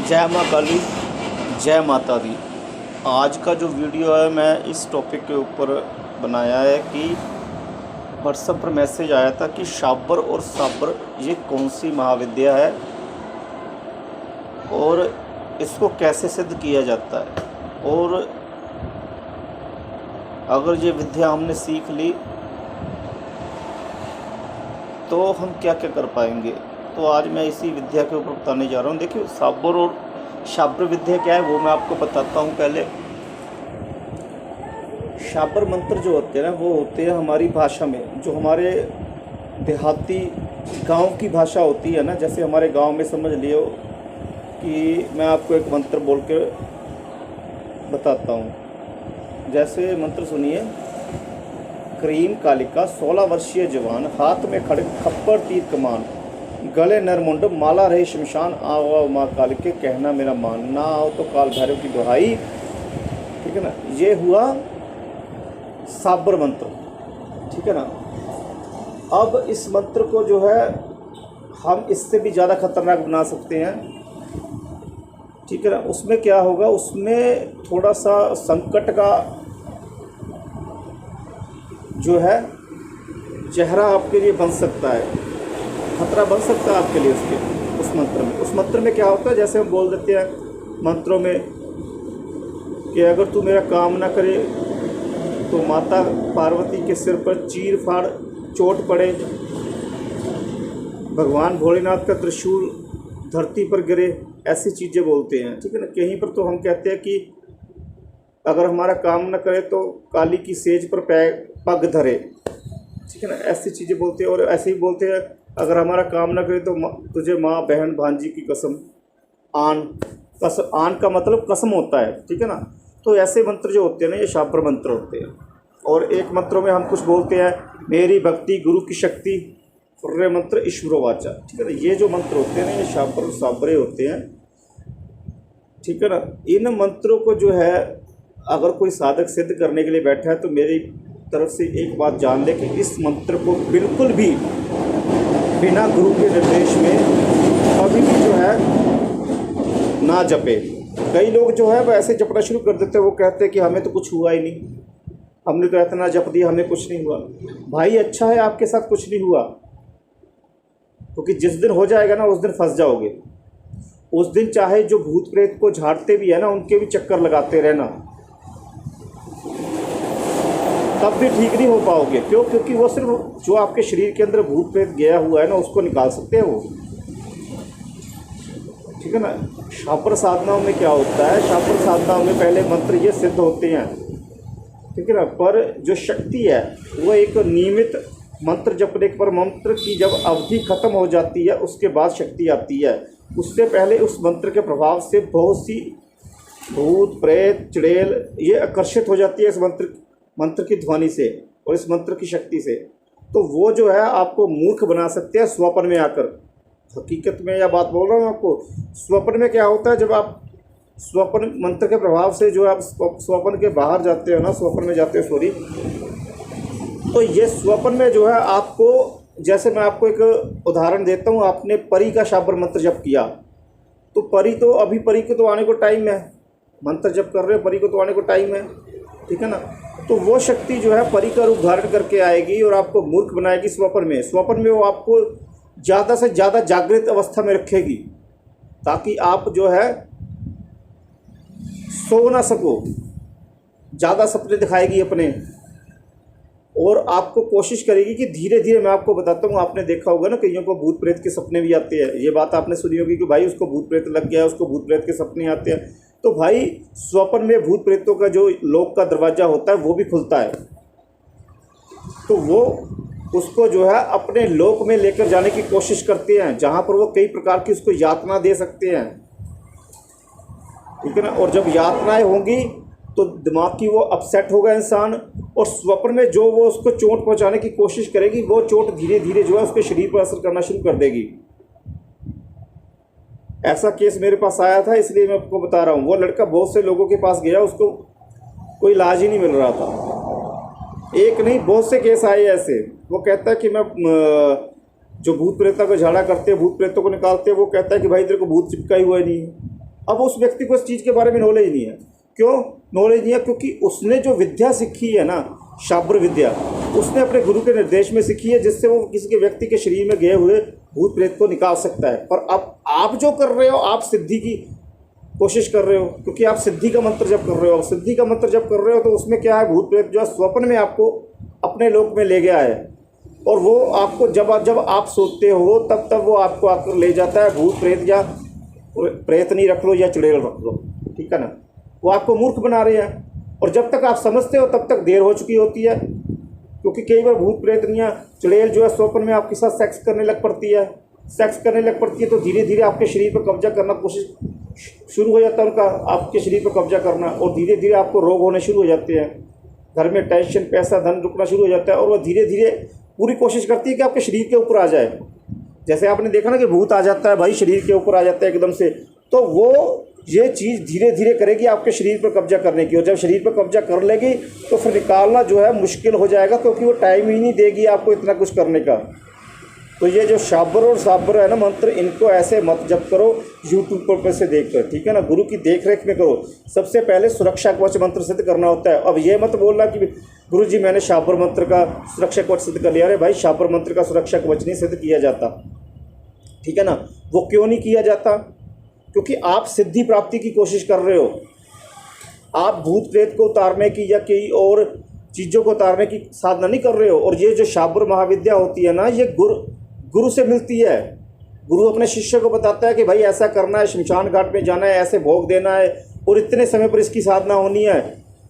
जय माँ काली, जय माता दी। आज का जो वीडियो है मैं इस टॉपिक के ऊपर बनाया है कि व्हाट्सएप पर मैसेज आया था कि शाबर और साबर ये कौन सी महाविद्या है और इसको कैसे सिद्ध किया जाता है, और अगर ये विद्या हमने सीख ली तो हम क्या क्या कर पाएंगे। तो आज मैं इसी विद्या के ऊपर बताने जा रहा हूँ। देखिए, साबर और शाबर विद्या क्या है वो मैं आपको बताता हूँ। पहले शाबर मंत्र जो होते हैं ना, वो होते हैं हमारी भाषा में, जो हमारे देहाती गांव की भाषा होती है ना। जैसे हमारे गांव में समझ लियो कि मैं आपको एक मंत्र बोल के बताता हूँ। जैसे मंत्र सुनिए। करीम कालिका 16 वर्षीय जवान, हाथ में खड़े खप्पर तीर कमान, गले नरमुंड माला रहे शमशान, आओ माँ काल के कहना मेरा मान, ना आओ तो काल भैरव की दुहाई। ठीक है ना, ये हुआ साबर मंत्र। ठीक है ना। अब इस मंत्र को जो है हम इससे भी ज़्यादा खतरनाक बना सकते हैं। ठीक है ना। उसमें क्या होगा, उसमें थोड़ा सा संकट का जो है चेहरा आपके लिए बन सकता है, खतरा बन सकता है आपके लिए उस मंत्र में क्या होता है, जैसे हम बोल देते हैं मंत्रों में कि अगर तू मेरा काम ना करे तो माता पार्वती के सिर पर चीर फाड़ चोट पड़े, भगवान भोलेनाथ का त्रिशूल धरती पर गिरे, ऐसी चीज़ें बोलते हैं। ठीक है ना। कहीं पर तो हम कहते हैं कि अगर हमारा काम न करे तो काली की सेज पर पग धरे। ठीक है ना, ऐसी चीज़ें बोलते हैं। और ऐसे ही बोलते हैं अगर हमारा काम न करे तो तुझे माँ बहन भांजी की कसम। आन का मतलब कसम होता है। ठीक है ना। तो ऐसे मंत्र जो होते हैं ना, ये शाबर मंत्र होते हैं। और एक मंत्रों में हम कुछ बोलते हैं, मेरी भक्ति गुरु की शक्ति, फुर्रे मंत्र ईश्वरो वाचा। ठीक है ना। ये जो मंत्र होते हैं ना, ये शाबर और साबरे होते हैं। ठीक है ना। इन मंत्रों को जो है अगर कोई साधक सिद्ध करने के लिए बैठा है तो मेरी तरफ से एक बात जान ले कि इस मंत्र को बिल्कुल भी बिना गुरु के निर्देश में कभी भी जो है ना जपे। कई लोग जो है वो ऐसे जपना शुरू कर देते हैं, वो कहते हैं कि हमें तो कुछ हुआ ही नहीं, हमने तो इतना जप दिया, हमें कुछ नहीं हुआ। भाई अच्छा है आपके साथ कुछ नहीं हुआ, क्योंकि जिस दिन हो जाएगा ना उस दिन फंस जाओगे। उस दिन चाहे जो भूत प्रेत को झाड़ते भी है ना, उनके भी चक्कर लगाते रहना, तब भी ठीक नहीं हो पाओगे। क्यों? क्योंकि वो सिर्फ जो आपके शरीर के अंदर भूत प्रेत गया हुआ है ना, उसको निकाल सकते हैं वो। ठीक है ना। शाबर साधनाओं में क्या होता है, शाबर साधनाओं में पहले मंत्र ये सिद्ध होते हैं। ठीक है ना। पर जो शक्ति है वो एक नियमित मंत्र जपने पर मंत्र की जब अवधि खत्म हो जाती है उसके बाद शक्ति आती है। उससे पहले उस मंत्र के प्रभाव से बहुत सी भूत प्रेत चुड़ैल ये आकर्षित हो जाती है इस मंत्र की ध्वनि से और इस मंत्र की शक्ति से। तो वो जो है आपको मूर्ख बना सकते हैं स्वप्न में आकर। हकीकत में यह बात बोल रहा हूँ आपको। स्वप्न में क्या होता है, जब आप स्वप्न मंत्र के प्रभाव से जो आप स्वप्न के बाहर जाते हो ना, स्वप्न में जाते हो सॉरी, तो ये स्वप्न में जो है आपको, जैसे मैं आपको एक उदाहरण देता हूँ, आपने परी का शाबर मंत्र जप किया तो परी को तो आने को टाइम है, मंत्र जप कर रहे हो, परी को तो आने को टाइम है। ठीक है ना। तो वो शक्ति जो है परी का रूप धारण करके आएगी और आपको मूर्ख बनाएगी स्वप्न में वो आपको ज़्यादा से ज़्यादा जागृत अवस्था में रखेगी, ताकि आप जो है सो ना सको। ज़्यादा सपने दिखाएगी अपने, और आपको कोशिश करेगी कि धीरे धीरे, मैं आपको बताता हूँ, आपने देखा होगा ना कईयों को भूत प्रेत के सपने भी आते हैं। ये बात आपने सुनी होगी कि भाई उसको भूत प्रेत लग गया, उसको भूत प्रेत के सपने आते हैं। तो भाई स्वप्न में भूत प्रेतों का जो लोक का दरवाज़ा होता है वो भी खुलता है, तो वो उसको जो है अपने लोक में लेकर जाने की कोशिश करते हैं, जहाँ पर वो कई प्रकार की उसको यातना दे सकते हैं। ठीक है ना। और जब यातनाएं होंगी तो दिमाग की वो अपसेट होगा इंसान, और स्वप्न में जो वो उसको चोट पहुँचाने की कोशिश करेगी, वो चोट धीरे धीरे जो है उसके शरीर पर असर करना शुरू कर देगी। ऐसा केस मेरे पास आया था, इसलिए मैं आपको बता रहा हूँ। वो लड़का बहुत से लोगों के पास गया, उसको कोई इलाज ही नहीं मिल रहा था। एक नहीं, बहुत से केस आए ऐसे। वो कहता है कि मैं जो भूत प्रेतों को झाड़ा करते हैं, भूत प्रेतों को निकालते हैं, वो कहता है कि भाई तेरे को भूत चिपका ही हुआ नहीं है। अब उस व्यक्ति को इस चीज़ के बारे में नॉलेज नहीं है। क्यों नॉलेज नहीं है? क्योंकि उसने जो विद्या सीखी है ना, शाब्र विद्या, उसने अपने गुरु के निर्देश में सीखी है, जिससे वो किसी के व्यक्ति के शरीर में गए हुए भूत प्रेत को निकाल सकता है। पर अब आप जो कर रहे हो, आप सिद्धि की कोशिश कर रहे हो, क्योंकि आप सिद्धि का मंत्र जप कर रहे हो। सिद्धि का मंत्र जप कर रहे हो तो उसमें क्या है, भूत प्रेत जो है स्वप्न में आपको अपने लोक में ले गया है, और वो आपको जब आप सोते हो तब वो आपको आकर ले जाता है। भूत प्रेत या प्रेतनी रख लो या चुड़ैल रख लो, ठीक है ना, वो आपको मूर्ख बना रहे हैं। और जब तक आप समझते हो तब तक देर हो चुकी होती है, क्योंकि कई बार भूत प्रेतनियाँ चुड़ैल जो है स्वप्न में आपके साथ सेक्स करने लग पड़ती है। तो धीरे धीरे आपके शरीर पर कब्जा करना कोशिश शुरू हो जाता है उनका, आपके शरीर पर कब्जा करना, और धीरे धीरे आपको रोग होने शुरू हो जाते हैं, घर में टेंशन, पैसा, धन रुकना शुरू हो जाता है, और वह धीरे धीरे पूरी कोशिश करती है कि आपके शरीर के ऊपर आ जाए। जैसे आपने देखा ना कि भूत आ जाता है भाई, शरीर के ऊपर आ जाता है एकदम से, तो वो ये चीज़ धीरे धीरे करेगी आपके शरीर पर कब्जा करने की, और जब शरीर पर कब्जा कर लेगी तो फिर निकालना जो है मुश्किल हो जाएगा, क्योंकि वो टाइम ही नहीं देगी आपको इतना कुछ करने का। तो ये जो शाब्र और साब्र है ना मंत्र, इनको ऐसे मत जप करो यूट्यूब पर से देख कर, ठीक है ना, गुरु की देख रेख में करो। सबसे पहले सुरक्षा कवच मंत्र सिद्ध करना होता है। अब ये मत बोलना कि गुरु जी मैंने शाब्र मंत्र का सुरक्षा कवच सिद्ध कर लिया। अरे भाई, शाब्र मंत्र का सुरक्षा कवच नहीं सिद्ध किया जाता, ठीक है ना। वो क्यों नहीं किया जाता? क्योंकि आप सिद्धि प्राप्ति की कोशिश कर रहे हो, आप भूत प्रेत को उतारने की या कई और चीज़ों को उतारने की साधना नहीं कर रहे हो। और ये जो शाब्र महाविद्या होती है ना, ये गुरु से मिलती है। गुरु अपने शिष्य को बताता है कि भाई ऐसा करना है, शमशान घाट में जाना है, ऐसे भोग देना है, और इतने समय पर इसकी साधना होनी है।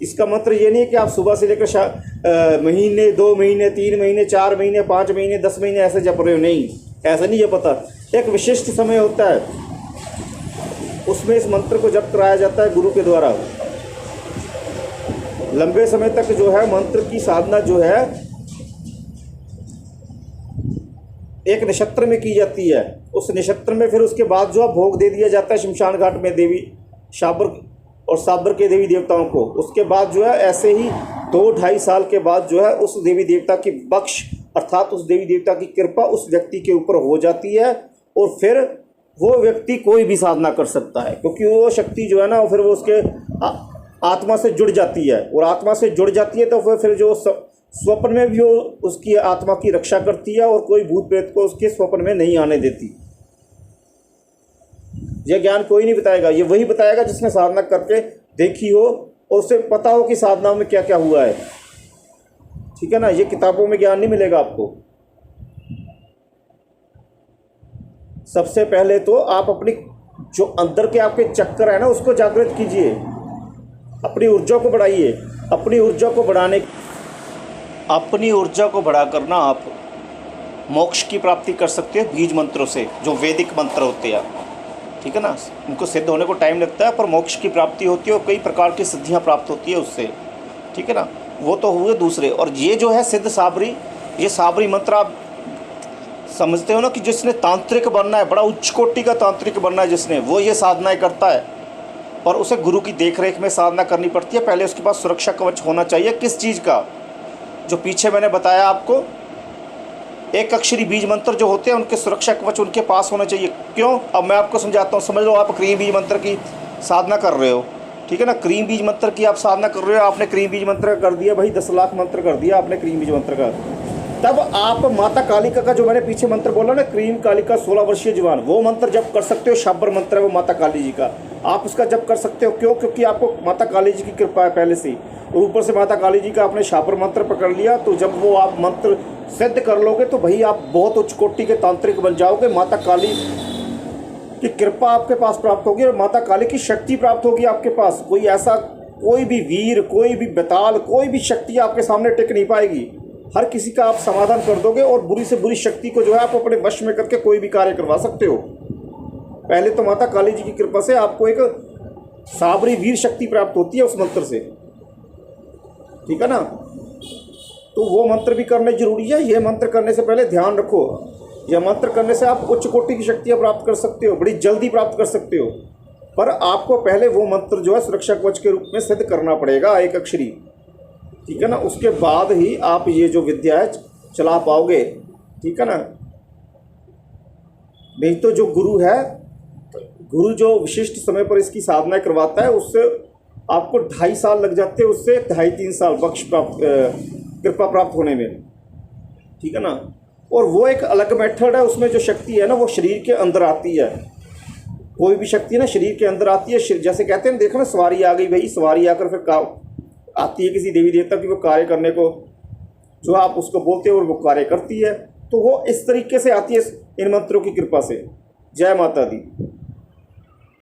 इसका मंत्र ये नहीं है कि आप सुबह से लेकर महीने, 2 महीने, 3 महीने, 4 महीने, 5 महीने, 10 महीने ऐसे जप रहे हो। नहीं, ऐसा नहीं है। पता एक विशिष्ट समय होता है, उसमें इस मंत्र को जप कराया जाता है गुरु के द्वारा। लंबे समय तक जो है मंत्र की साधना जो है एक नक्षत्र में की जाती है। उस नक्षत्र में फिर उसके बाद जो है भोग दे दिया जाता है शमशान घाट में देवी शाब्र और साब्र के देवी देवताओं को। उसके बाद जो है ऐसे ही 2-2.5 साल के बाद जो है उस देवी देवता की बख्श अर्थात उस देवी देवता की कृपा उस व्यक्ति के ऊपर हो जाती है, और फिर वो व्यक्ति कोई भी साधना कर सकता है, क्योंकि वो शक्ति जो है ना फिर वो उसके आत्मा से जुड़ जाती है, और आत्मा से जुड़ जाती है तो फिर जो स्वप्न में भी वो उसकी आत्मा की रक्षा करती है, और कोई भूत प्रेत को उसके स्वप्न में नहीं आने देती। यह ज्ञान कोई नहीं बताएगा, ये वही बताएगा जिसने साधना करके देखी हो और उसे पता हो कि साधना में क्या क्या हुआ है, ठीक है ना। ये किताबों में ज्ञान नहीं मिलेगा आपको। सबसे पहले तो आप अपनी जो अंदर के आपके चक्कर है ना उसको जागृत कीजिए, अपनी ऊर्जा को बढ़ाइए। अपनी ऊर्जा को बढ़ाकर ना आप मोक्ष की प्राप्ति कर सकते हो बीज मंत्रों से, जो वैदिक मंत्र होते हैं, ठीक है ना। उनको सिद्ध होने को टाइम लगता है, पर मोक्ष की प्राप्ति होती है और कई प्रकार की सिद्धियां प्राप्त होती है उससे, ठीक है ना। वो तो हुए दूसरे। और ये जो है सिद्ध साबरी, ये साबरी मंत्र आप समझते हो ना कि जिसने तांत्रिक बनना है, बड़ा उच्च कोटि का तांत्रिक बनना है जिसने, वो ये साधनाएं करता है, पर उसे गुरु की देखरेख में साधना करनी पड़ती है। पहले उसके पास सुरक्षा कवच होना चाहिए। किस चीज़ का? जो पीछे मैंने बताया आपको, एक अक्षरी बीज मंत्र जो होते हैं उनके सुरक्षा कवच उनके पास होना चाहिए। क्यों? अब मैं आपको समझाता हूँ। समझ लो आप क्रीम बीज मंत्र की साधना कर रहे हो, ठीक है ना। क्रीम बीज मंत्र की आप साधना कर रहे हो, आपने क्रीम बीज मंत्र कर दिया भाई, 10 लाख मंत्र कर दिया आपने क्रीम बीज मंत्र का। तब आप माता कालिका का जो मैंने पीछे मंत्र बोला ना, क्रीम कालिका 16 वर्षीय जवान, वो मंत्र जप कर सकते हो। शाब्र मंत्र है वो माता काली जी का, आप उसका जप कर सकते हो। क्यों? क्योंकि आपको माता काली जी की कृपा है पहले से ही, और ऊपर से माता काली जी का आपने शाब्र मंत्र पकड़ लिया। तो जब वो आप मंत्र सिद्ध कर लोगे तो भाई आप बहुत उच्च कोटि के तांत्रिक बन जाओगे। माता काली की कृपा आपके पास प्राप्त होगी और माता काली की शक्ति प्राप्त होगी आपके पास। कोई भी वीर, कोई भी बेताल, कोई भी शक्ति आपके सामने टिक नहीं पाएगी। हर किसी का आप समाधान कर दोगे, और बुरी से बुरी शक्ति को जो है आप अपने वश में करके कोई भी कार्य करवा सकते हो। पहले तो माता काली जी की कृपा से आपको एक साबरी वीर शक्ति प्राप्त होती है उस मंत्र से, ठीक है ना। तो वो मंत्र भी करना जरूरी है। ये मंत्र करने से पहले ध्यान रखो, यह मंत्र करने से आप उच्च कोटि की शक्तियाँ प्राप्त कर सकते हो, बड़ी जल्दी प्राप्त कर सकते हो। पर आपको पहले वो मंत्र जो है सुरक्षा कवच के रूप में सिद्ध करना पड़ेगा, एक अक्षरी, ठीक है ना। उसके बाद ही आप ये जो विद्या है चला पाओगे, ठीक है ना। नहीं तो जो गुरु है, गुरु जो विशिष्ट समय पर इसकी साधना करवाता है उससे आपको 2.5 साल लग जाते हैं, उससे 2.5-3 साल बख्श प्राप्त कृपा प्राप्त होने में, ठीक है ना। और वो एक अलग मेथड है, उसमें जो शक्ति है ना वो शरीर के अंदर आती है। कोई भी शक्ति ना शरीर के अंदर आती है, जैसे कहते हैं देखो ना सवारी आ गई भाई, सवारी आकर फिर आती है किसी देवी देवता की वो कार्य करने को, जो आप उसको बोलते हो और वो कार्य करती है। तो वो इस तरीके से आती है इन मंत्रों की कृपा से। जय माता दी।